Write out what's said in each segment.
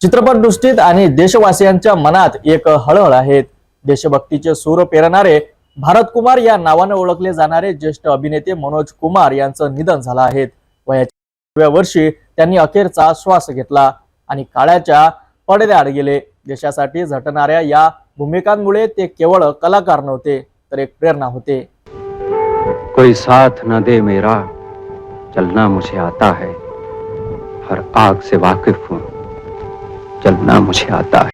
चित्रपटदृष्टीत आणि देशवासियांच्या मनात एक हळहळ आहे। देशभक्तीचे सूर पेरणारे भारत कुमार या नावाने ओळखले जाणारे ज्येष्ठ अभिनेते मनोज कुमार यांचं निधन झालं आहे। वयाच्या 9व्या वर्षी त्यांनी अखेरचा श्वास घेतला आणि काळाच्या पडद्याआड गेले। देशासाठी झटणाऱ्या या भूमिकांमुळे ते केवळ कलाकार नव्हते तर एक प्रेरणा होते। कोई साथ न दे मेरा चलना मुझे आता है, हर आग से वाकिफ हूं, चलना मुझे आता है।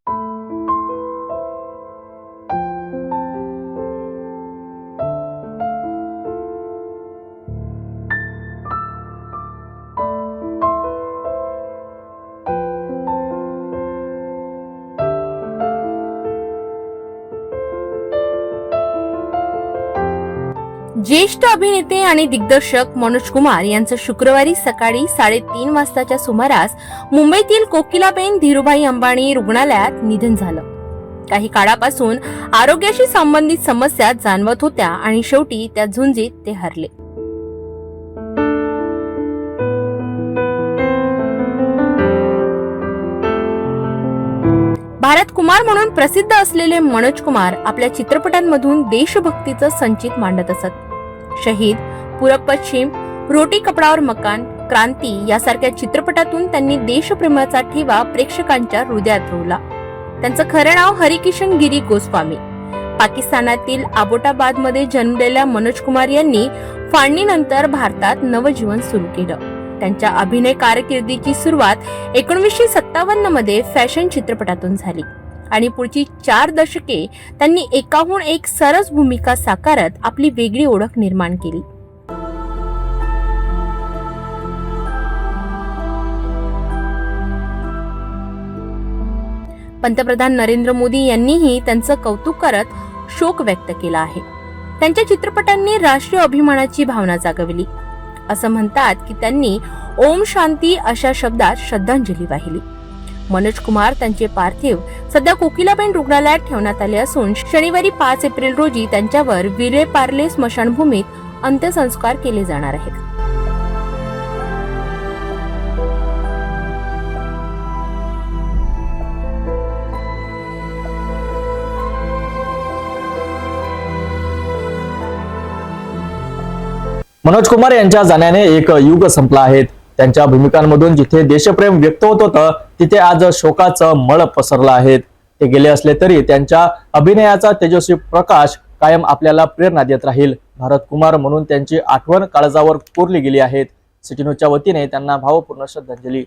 ज्येष्ठ अभिनेते आणि दिग्दर्शक मनोज कुमार यांचं शुक्रवारी सकाळी 3:30 वाजताच्या सुमारास मुंबईतील कोकिलाबेन धीरूभाई अंबानी रुग्णालयात निधन झालं। काही काळापासून आरोग्याशी संबंधित समस्या जाणवत होत्या आणि शेवटी त्या झुंजीत ते हरले। भारत कुमार म्हणून प्रसिद्ध असलेले मनोज कुमार आपल्या चित्रपटांमधून देशभक्तीचं संचित मांडत असत। शहीद, पूरब पश्चिम, रोटी कपडावर मकान, क्रांती यासारख्या चित्रपटातून त्यांनी देशप्रेमाचा ठेवा प्रेक्षकांच्या हृदयात रोवला। त्यांचं खरं नाव हरिकिशन गिरी गोस्वामी। पाकिस्तानातील आबोटाबाद मध्ये जन्मलेल्या मनोज कुमार यांनी फाळणीनंतर भारतात नवजीवन सुरू केलं। त्यांच्या अभिनय कारकिर्दीची सुरुवात 1957 मध्ये फॅशन चित्रपटातून झाली आणि पुढची 4 दशके त्यांनी एकाहून एक सरस भूमिका साकारत आपली वेगळी ओळख निर्माण केली। पंतप्रधान नरेंद्र मोदी यांनीही त्यांचं कौतुक करत शोक व्यक्त केला आहे। त्यांच्या चित्रपटांनी राष्ट्रीय अभिमानाची भावना जागवली। असं म्हणतात की त्यांनी ओम शांती अशा शब्दात श्रद्धांजली वाहिली। मनोज कुमार त्यांचे पार्थिव सध्या कोकिलाबेन रुग्णालयात ठेवण्यात आले असून शनिवारी 5 एप्रिल रोजी त्यांच्यावर विले पार्ले स्मशानभूमीत अंत्यसंस्कार केले जाणार आहेत। मनोज कुमार यांच्या जाण्याने एक युग संपला आहे। त्यांच्या भूमिकांमधून जिथे देशप्रेम व्यक्त होत होतं तिथे आज शोकाचं मळ पसरलं आहे। ते गेले असले तरी त्यांच्या अभिनयाचा तेजस्वी प्रकाश कायम आपल्याला प्रेरणा देत राहील। भारत कुमार म्हणून त्यांची आठवण काळजावर कोरली गेली आहे। सिटी न्यूजच्या वतीने त्यांना भावपूर्ण श्रद्धांजली।